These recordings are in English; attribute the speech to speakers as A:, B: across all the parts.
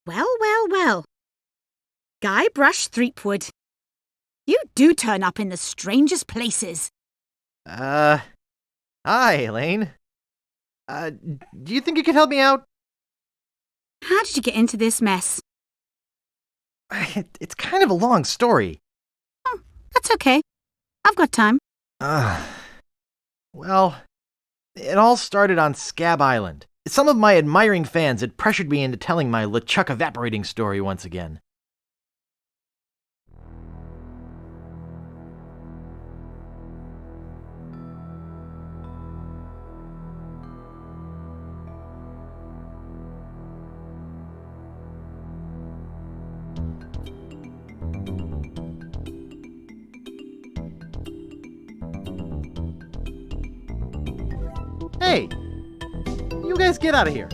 A: Well. Guybrush Threepwood. You do turn up in the strangest places.
B: Hi, Elaine. Do you think you could help me out?
A: How did you get into this mess?
B: It's kind of a long story.
A: Oh, that's okay. I've got time.
B: Well, it all started on Scab Island. Some of my admiring fans had pressured me into telling my LeChuck evaporating story once again. Hey! You guys get out of here!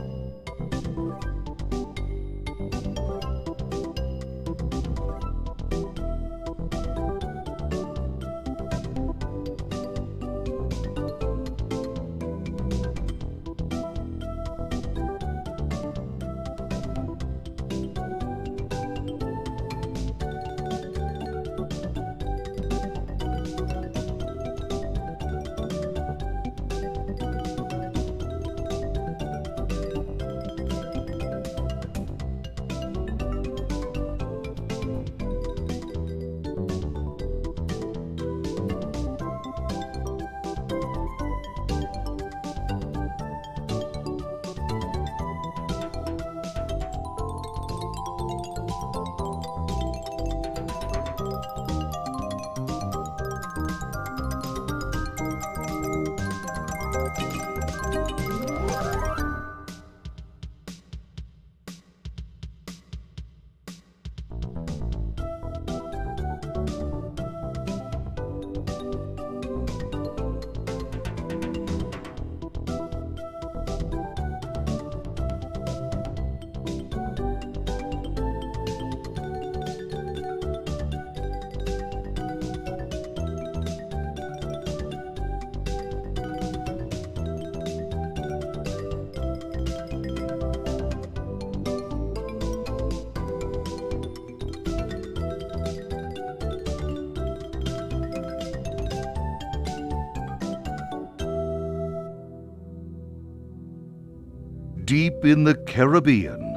C: Deep in the Caribbean,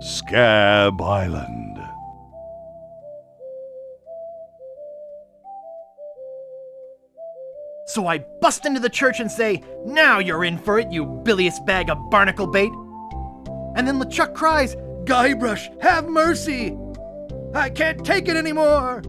C: Scab Island.
B: So I bust into the church and say, "Now you're in for it, you bilious bag of barnacle bait." And then LeChuck cries, "Guybrush, have mercy! I can't take it anymore!"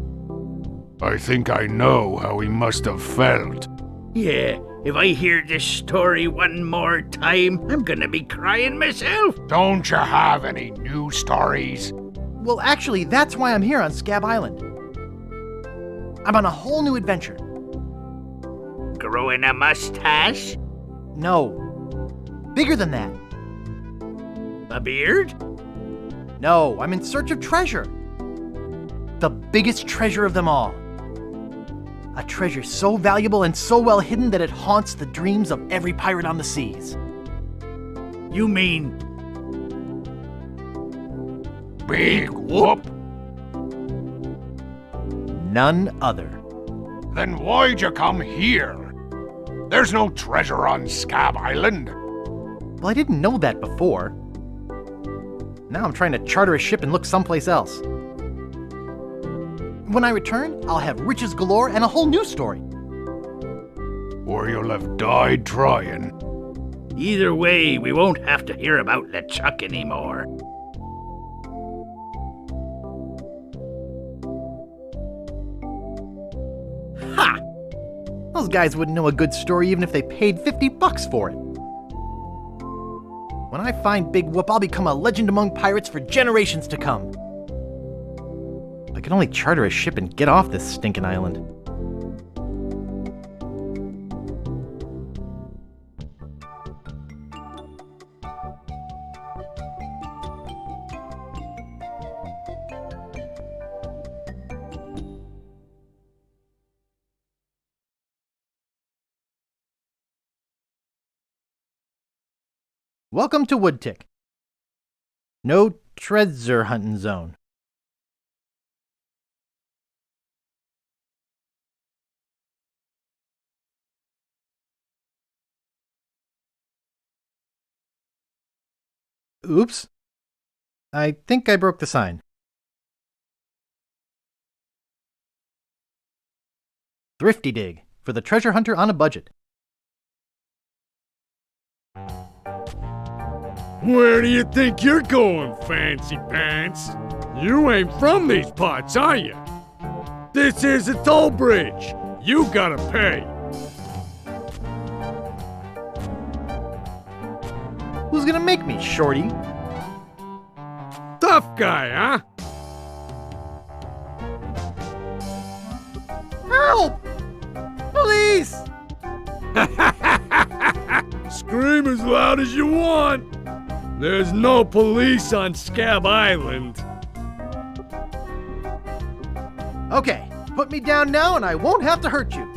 C: I think I know how he must have felt.
D: Yeah, if I hear this story one more time, I'm gonna be crying myself.
C: Don't you have any new stories?
B: Well, actually, that's why I'm here on Scab Island. I'm on a whole new adventure.
D: Growing a mustache?
B: No. Bigger than that.
D: A beard?
B: No, I'm in search of treasure. The biggest treasure of them all. A treasure so valuable and so well hidden that it haunts the dreams of every pirate on the seas.
D: You mean
C: Big Whoop?
B: None other.
C: Then why'd you come here? There's no treasure on Scab Island.
B: Well, I didn't know that before. Now I'm trying to charter a ship and look someplace else. When I return, I'll have riches galore and a whole new story.
C: Or you'll have died trying.
D: either way, we won't have to hear about LeChuck anymore.
B: Ha! Those guys wouldn't know a good story even if they paid $50 for it. When I find Big Whoop, I'll become a legend among pirates for generations to come. If I could only charter a ship and get off this stinking island. Welcome to Woodtick. No treasure hunting zone. Oops. I think I broke the sign. Thrifty Dig, for the treasure hunter on a budget.
E: Where do you think you're going, Fancy Pants? You ain't from these parts, are you? This is a toll bridge. You gotta pay.
B: Who's gonna make me, shorty?
E: Tough guy, huh?
B: Help! Police!
E: Scream as loud as you want. There's no police on Scab Island.
B: Okay, put me down now and I won't have to hurt you.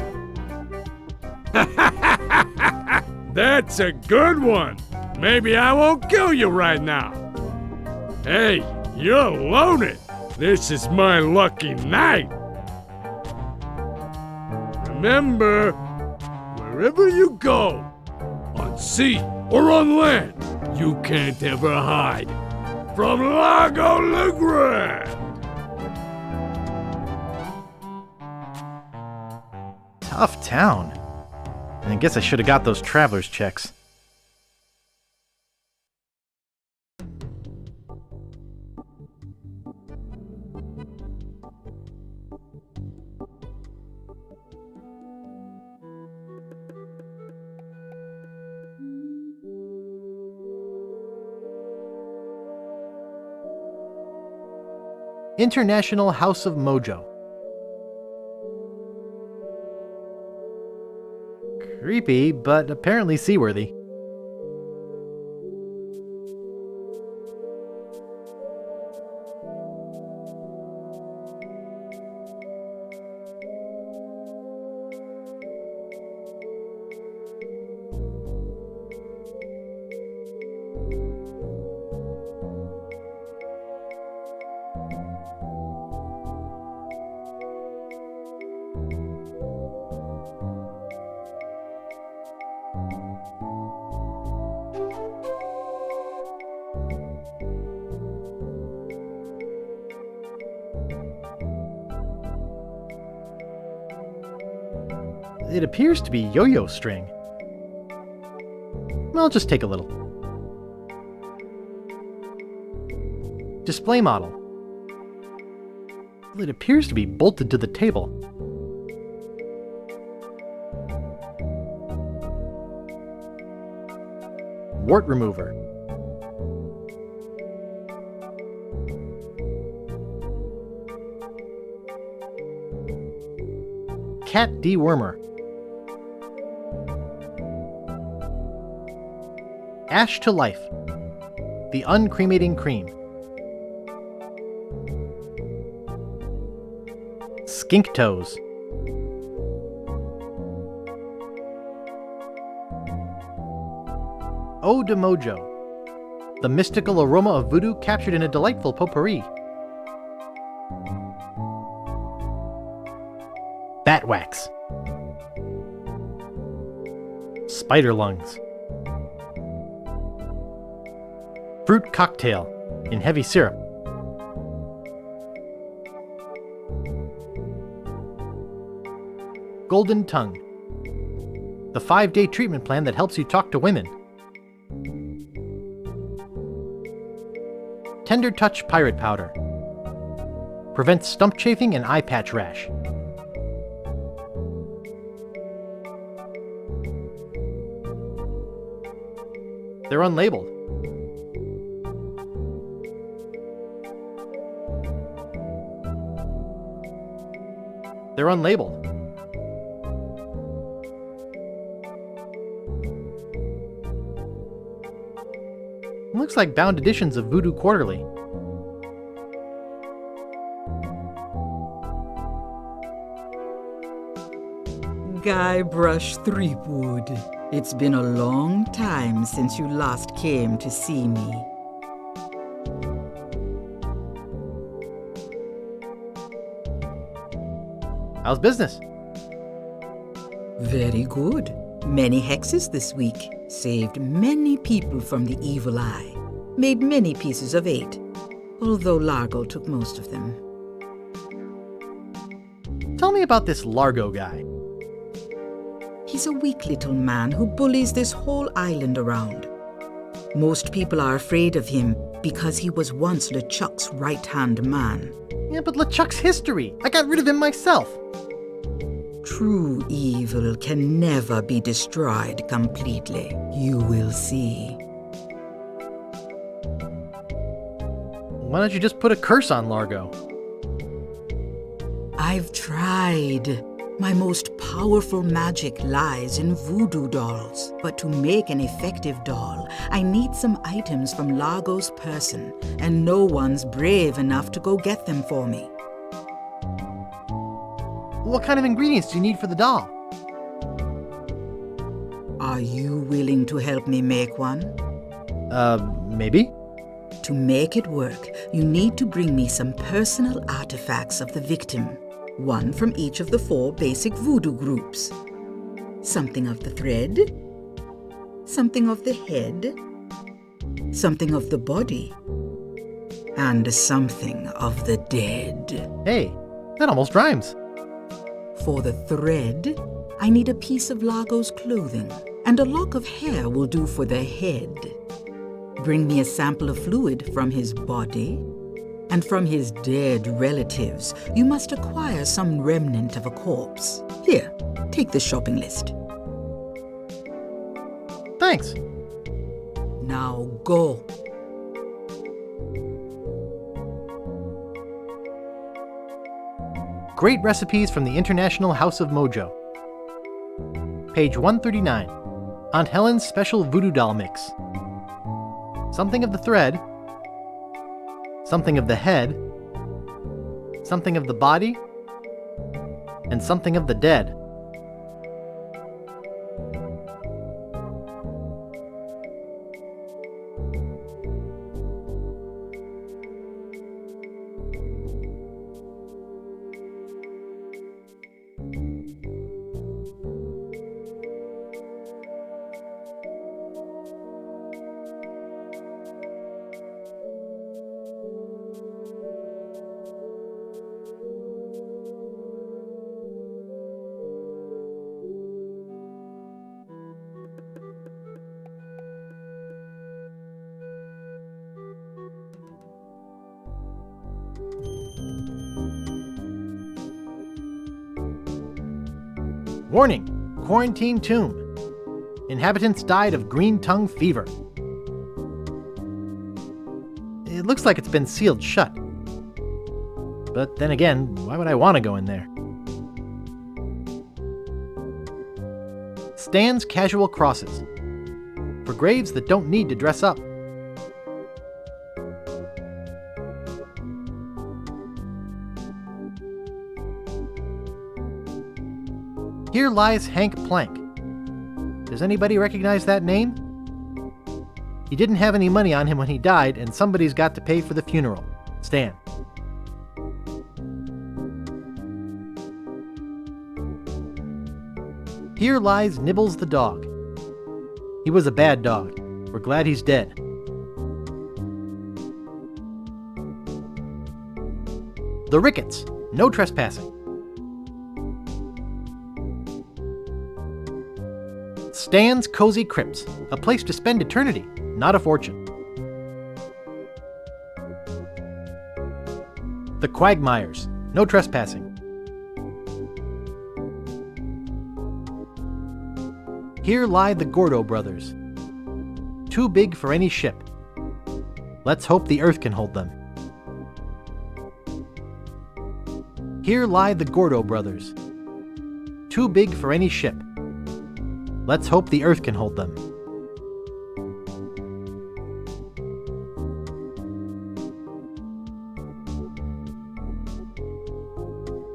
E: That's a good one. Maybe I won't kill you right now. Hey, you're loaded. This is my lucky night. Remember, wherever you go, on sea or on land, you can't ever hide from Largo LeChuck's.
B: Tough town. I guess I should have got those traveler's checks. International House of Mojo. Creepy, but apparently seaworthy. It appears to be yo-yo string. I'll just take a little. Display model. It appears to be bolted to the table. Wart remover. Cat dewormer. Ash to Life, the uncremating cream. Skink toes. Eau de Mojo, the mystical aroma of voodoo captured in a delightful potpourri. Bat wax. Spider lungs. Fruit cocktail in heavy syrup. Golden tongue, the 5-day treatment plan that helps you talk to women. Tender touch pirate powder, prevents stump chafing and eye patch rash. They're unlabeled. They're unlabeled. Looks like bound editions of Voodoo Quarterly.
F: Guybrush Threepwood, it's been a long time since you last came to see me.
B: How's business?
F: Very good. Many hexes this week. Saved many people from the evil eye. Made many pieces of 8. Although Largo took most of them.
B: Tell me about this Largo guy.
F: He's a weak little man who bullies this whole island around. Most people are afraid of him because he was once LeChuck's right-hand man.
B: Yeah, but LeChuck's history. I got rid of him myself.
F: True evil can never be destroyed completely. You will see.
B: Why don't you just put a curse on Largo?
F: I've tried. My most powerful magic lies in voodoo dolls. But to make an effective doll, I need some items from Largo's person, and no one's brave enough to go get them for me.
B: What kind of ingredients do you need for the doll?
F: Are you willing to help me make one?
B: Maybe?
F: To make it work, you need to bring me some personal artifacts of the victim. One from each of the 4 basic voodoo groups. Something of the thread, something of the head, something of the body, and something of the dead.
B: Hey, that almost rhymes.
F: For the thread, I need a piece of Largo's clothing, and a lock of hair will do for the head. Bring me a sample of fluid from his body, and from his dead relatives, you must acquire some remnant of a corpse. Here, take the shopping list.
B: Thanks.
F: Now go.
B: Great recipes from the International House of Mojo. Page 139. Aunt Helen's Special Voodoo Doll Mix. Something of the thread. Something of the head. Something of the body. And something of the dead. Warning! Quarantine tomb. Inhabitants died of green tongue fever. It looks like it's been sealed shut. But then again, why would I want to go in there? Stan's Casual Crosses. For graves that don't need to dress up. Here lies Hank Plank. Does anybody recognize that name? He didn't have any money on him when he died, and somebody's got to pay for the funeral. Stan. Here lies Nibbles the dog. He was a bad dog. We're glad he's dead. The Ricketts. No trespassing. Stan's Cozy Crypts, a place to spend eternity, not a fortune. The Quagmires, no trespassing. Here lie the Gordo brothers. Too big for any ship. Let's hope the Earth can hold them. Here lie the Gordo brothers. Too big for any ship. Let's hope the Earth can hold them.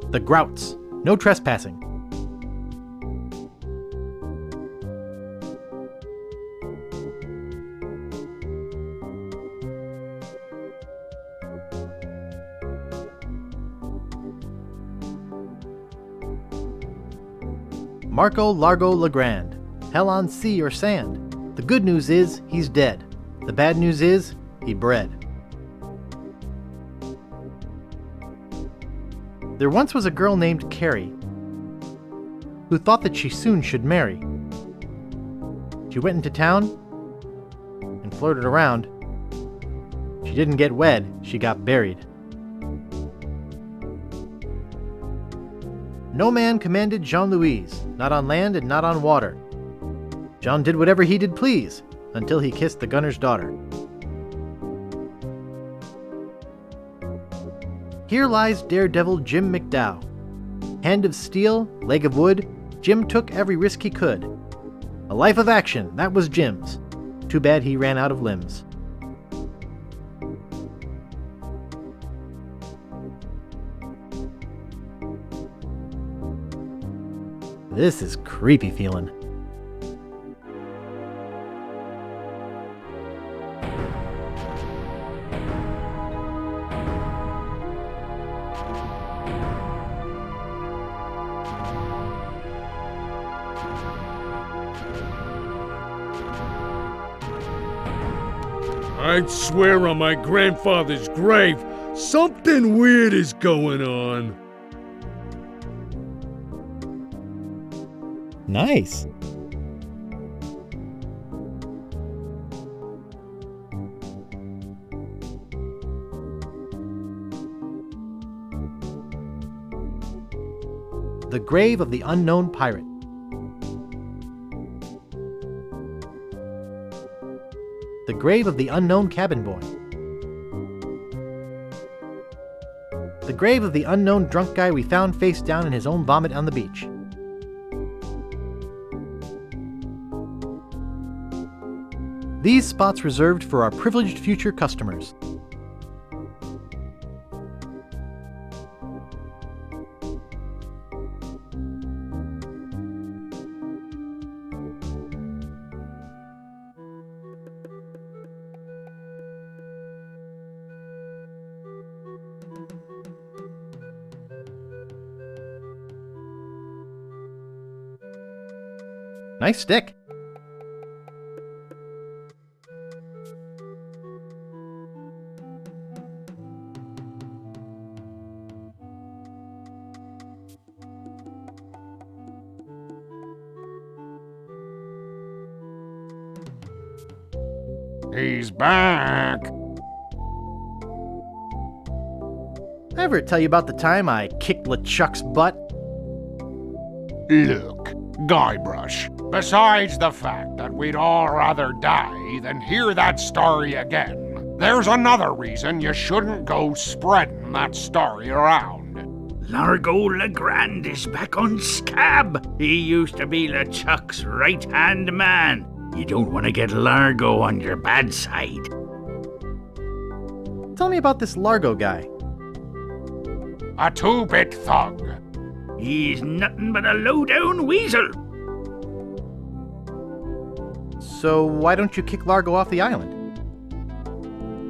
B: The Grouts, no trespassing. Marco Largo Legrand. Hell on sea or sand. The good news is, he's dead. The bad news is, he bred. There once was a girl named Carrie, who thought that she soon should marry. She went into town and flirted around. She didn't get wed, she got buried. No man commanded Jean-Louise, not on land and not on water. Jean did whatever he did please, until he kissed the gunner's daughter. Here lies daredevil Jim McDowell. Hand of steel, leg of wood, Jim took every risk he could. A life of action, that was Jim's. Too bad he ran out of limbs. This is creepy feeling.
E: I'd swear on my grandfather's grave, something weird is going on.
B: Nice. The grave of the unknown pirate. The grave of the unknown cabin boy. The grave of the unknown drunk guy we found face down in his own vomit on the beach. These spots reserved for our privileged future customers. Nice stick.
C: He's back.
B: Ever tell you about the time I kicked LeChuck's butt?
C: Look, Guybrush, besides the fact that we'd all rather die than hear that story again, there's another reason you shouldn't go spreading that story around.
D: Largo Legrand is back on Scab. He used to be LeChuck's right-hand man. You don't want to get Largo on your bad side.
B: Tell me about this Largo guy.
C: A two-bit thug.
D: He's nothing but a low-down weasel.
B: So why don't you kick Largo off the island?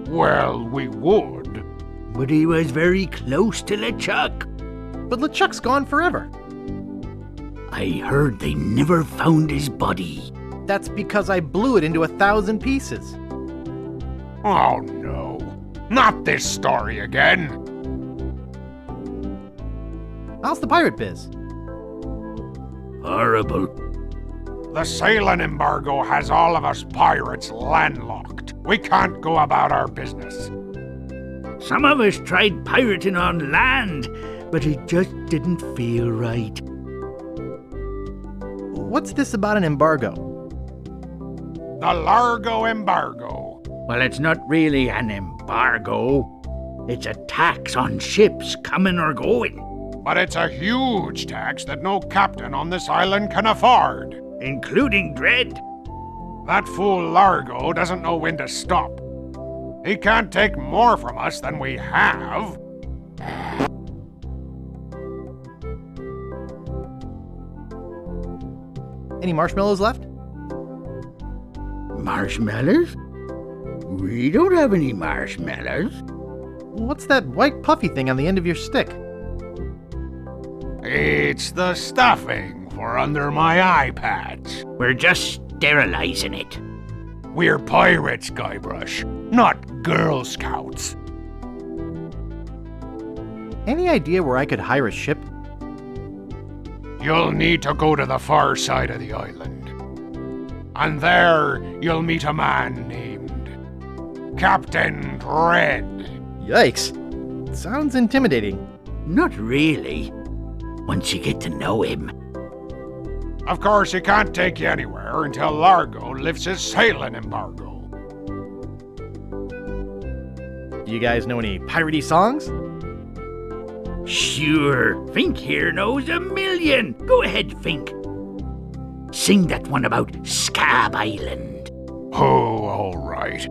C: Well, we would.
D: But he was very close to LeChuck.
B: But LeChuck's gone forever.
D: I heard they never found his body.
B: That's because I blew it into 1,000 pieces.
C: Oh no, not this story again.
B: How's the pirate biz?
D: Horrible.
C: The sailing embargo has all of us pirates landlocked. We can't go about our business.
D: Some of us tried pirating on land, but it just didn't feel right.
B: What's this about an embargo?
C: The Largo embargo.
D: Well, it's not really an embargo. It's a tax on ships coming or going.
C: But it's a huge tax that no captain on this island can afford.
D: Including Dread.
C: That fool Largo doesn't know when to stop. He can't take more from us than we have.
B: Any marshmallows left?
D: Marshmallows? We don't have any marshmallows.
B: What's that white puffy thing on the end of your stick?
C: It's the stuffing for under my eye patch.
D: We're just sterilizing it.
C: We're pirates, Guybrush, not Girl Scouts.
B: Any idea where I could hire a ship?
C: You'll need to go to the far side of the island. And there you'll meet a man named Captain Dread.
B: Yikes. Sounds intimidating.
D: Not really. Once you get to know him.
C: Of course, he can't take you anywhere until Largo lifts his sailing embargo.
B: Do you guys know any piratey songs?
D: Sure, Fink here knows a million. Go ahead, Fink. Sing that one about Scab Island.
C: Oh, all right.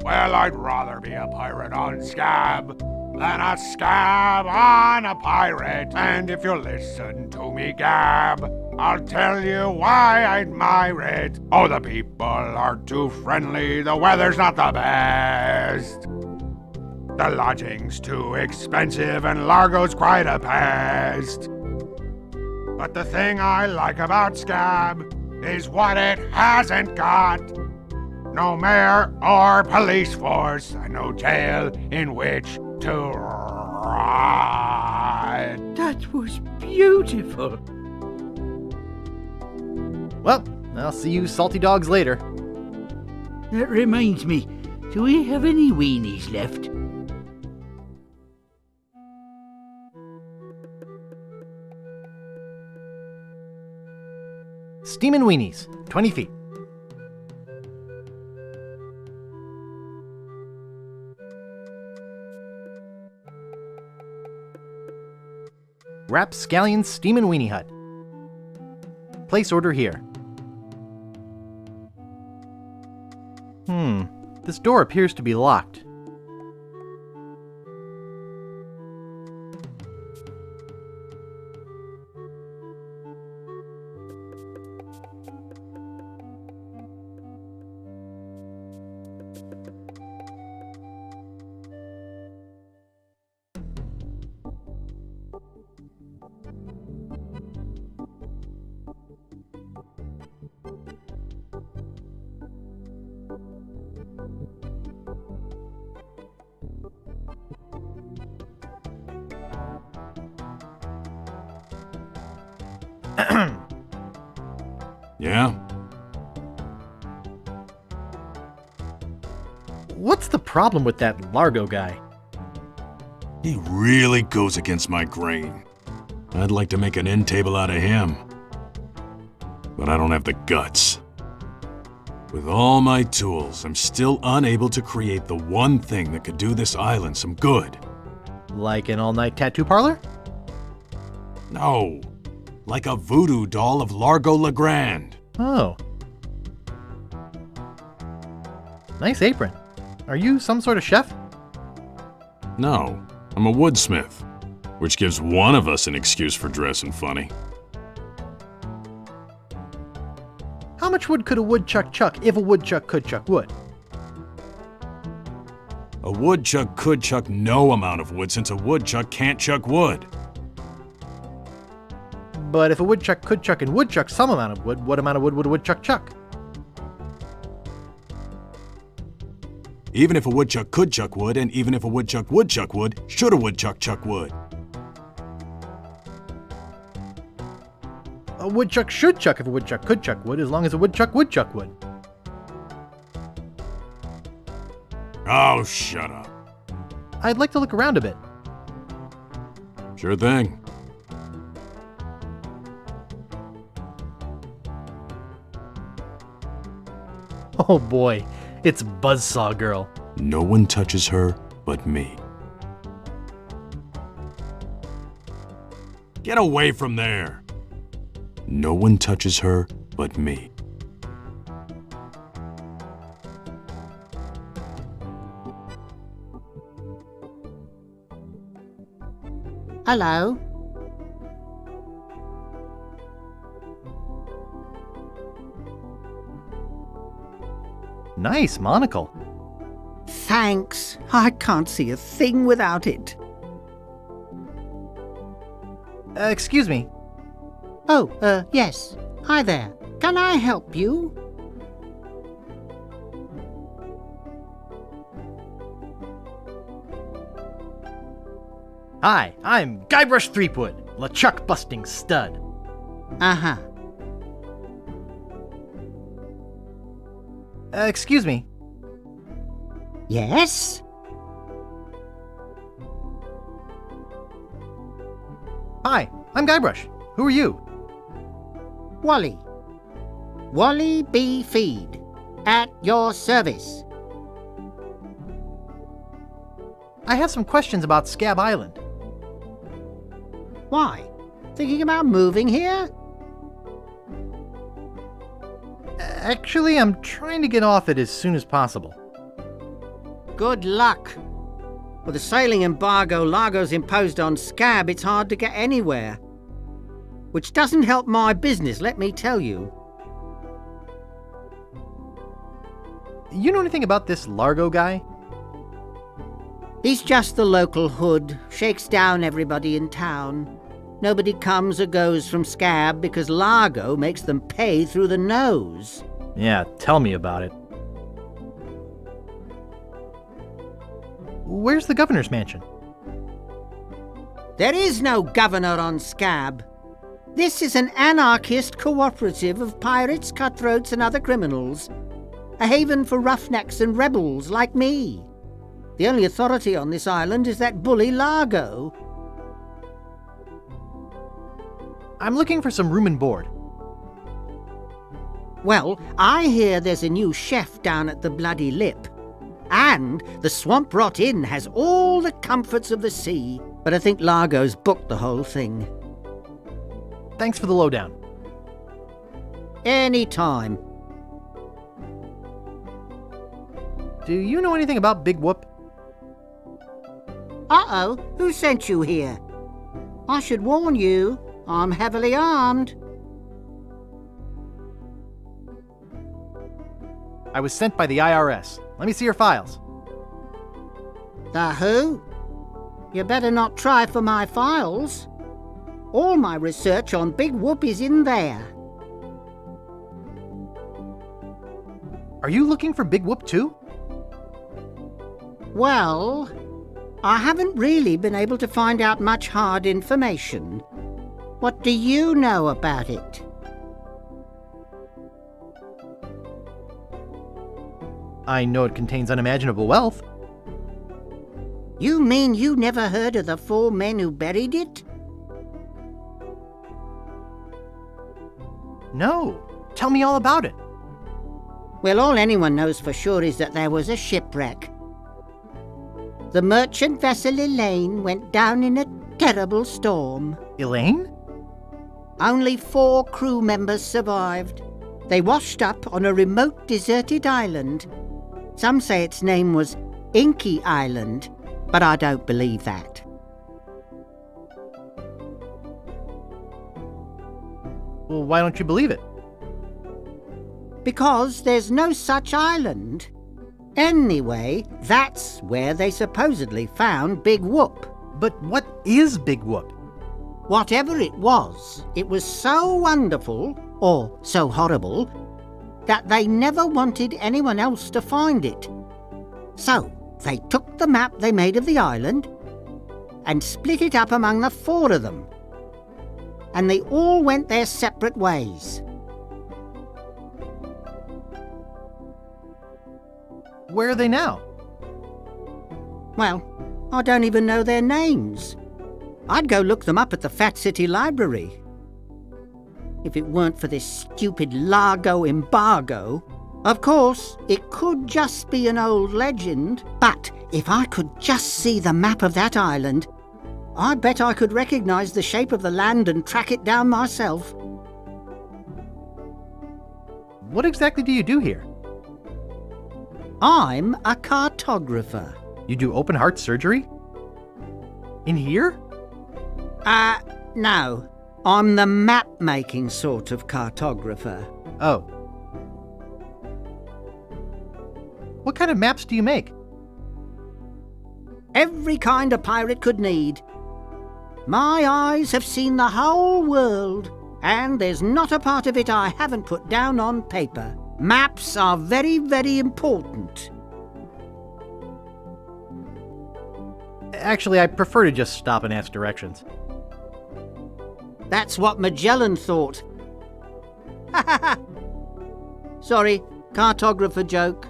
C: Well, I'd rather be a pirate on Scab than a scab on a pirate. And if you'll listen to me gab, I'll tell you why I admire it. Oh, the people are too friendly, the weather's not the best. The lodging's too expensive and Largo's quite a pest. But the thing I like about Scab is what it hasn't got. No mayor or police force, and no jail in which to ride.
D: That was beautiful.
B: Well, I'll see you salty dogs later.
D: That reminds me, do we have any weenies left?
B: Steamin' weenies, 20 feet. Rapscallion Steamin' Weenie Hut. Place order here. This door appears to be locked.
E: Yeah?
B: What's the problem with that Largo guy?
E: He really goes against my grain. I'd like to make an end table out of him. But I don't have the guts. With all my tools, I'm still unable to create the one thing that could do this island some good.
B: Like an all-night tattoo parlor?
E: No. Like a voodoo doll of Largo Legrand.
B: Oh. Nice apron. Are you some sort of chef?
E: No, I'm a woodsmith, which gives one of us an excuse for dressing funny.
B: How much wood could a woodchuck chuck if a woodchuck could chuck wood?
E: A woodchuck could chuck no amount of wood since a woodchuck can't chuck wood.
B: But if a woodchuck could chuck and would chuck some amount of wood, what amount of wood would a woodchuck chuck?
E: Even if a woodchuck could chuck wood, and even if a woodchuck would chuck wood, should a woodchuck chuck wood?
B: A woodchuck should chuck if a woodchuck could chuck wood, as long as a woodchuck would chuck wood.
E: Oh, shut up.
B: I'd like to look around a bit.
E: Sure thing.
B: Oh boy, it's Buzzsaw Girl.
E: No one touches her but me. Get away from there! No one touches her but me.
A: Hello?
B: Nice monocle.
G: Thanks. I can't see a thing without it.
B: Excuse me.
G: Oh, yes. Hi there. Can I help you?
B: Hi, I'm Guybrush Threepwood, LeChuck busting stud.
G: Uh-huh.
B: Excuse me.
G: Yes?
B: Hi, I'm Guybrush. Who are you?
G: Wally. Wally B. Feed. At your service.
B: I have some questions about Scab Island.
G: Why? Thinking about moving here?
B: Actually, I'm trying to get off it as soon as possible.
G: Good luck. With the sailing embargo Largo's imposed on Scab, it's hard to get anywhere. Which doesn't help my business, let me tell you.
B: You know anything about this Largo guy?
G: He's just the local hood, shakes down everybody in town. Nobody comes or goes from Scab because Largo makes them pay through the nose.
B: Yeah, tell me about it. Where's the governor's mansion?
G: There is no governor on Scab. This is an anarchist cooperative of pirates, cutthroats and other criminals. A haven for roughnecks and rebels like me. The only authority on this island is that bully Largo.
B: I'm looking for some room and board.
G: Well, I hear there's a new chef down at the Bloody Lip. And the Swamp Rot Inn has all the comforts of the sea. But I think Largo's booked the whole thing.
B: Thanks for the lowdown.
G: Any time.
B: Do you know anything about Big Whoop?
G: Uh-oh, who sent you here? I should warn you, I'm heavily armed.
B: I was sent by the IRS. Let me see your files.
G: The who? You better not try for my files. All my research on Big Whoop is in there.
B: Are you looking for Big Whoop too?
G: Well, I haven't really been able to find out much hard information. What do you know about it?
B: I know it contains unimaginable wealth.
G: You mean you never heard of the 4 men who buried it?
B: No. Tell me all about it.
G: Well, all anyone knows for sure is that there was a shipwreck. The merchant vessel Elaine went down in a terrible storm.
B: Elaine?
G: Only 4 crew members survived. They washed up on a remote deserted island. Some say its name was Inky Island, but I don't believe that.
B: Well, why don't you believe it?
G: Because there's no such island. Anyway, that's where they supposedly found Big Whoop.
B: But what is Big Whoop?
G: Whatever it was so wonderful, or so horrible, that they never wanted anyone else to find it. So, they took the map they made of the island and split it up among the 4 of them. And they all went their separate ways.
B: Where are they now?
G: Well, I don't even know their names. I'd go look them up at the Fat City Library. If it weren't for this stupid Largo embargo. Of course, it could just be an old legend, but if I could just see the map of that island, I bet I could recognize the shape of the land and track it down myself.
B: What exactly do you do here?
G: I'm a cartographer.
B: You do open heart surgery? In here?
G: No. I'm the map-making sort of cartographer.
B: Oh. What kind of maps do you make?
G: Every kind a pirate could need. My eyes have seen the whole world, and there's not a part of it I haven't put down on paper. Maps are very, very important.
B: Actually, I prefer to just stop and ask directions.
G: That's what Magellan thought. Ha ha ha! Sorry, cartographer joke.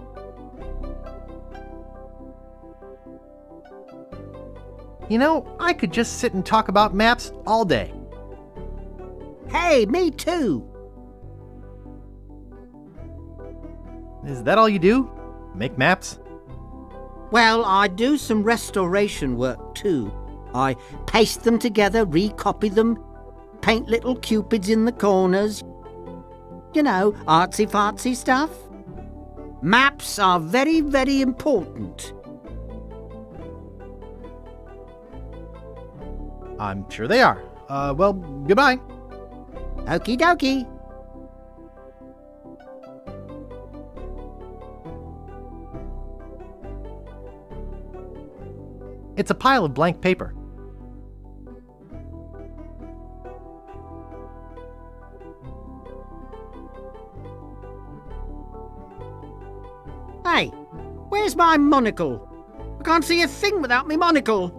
B: You know, I could just sit and talk about maps all day.
G: Hey, me too!
B: Is that all you do? Make maps?
G: Well, I do some restoration work too. I paste them together, recopy them, paint little cupids in the corners. You know, artsy-fartsy stuff. Maps are very, very important.
B: I'm sure they are. Well, goodbye.
G: Okie dokie.
B: It's a pile of blank paper.
G: Hey, where's my monocle? I can't see a thing without me monocle.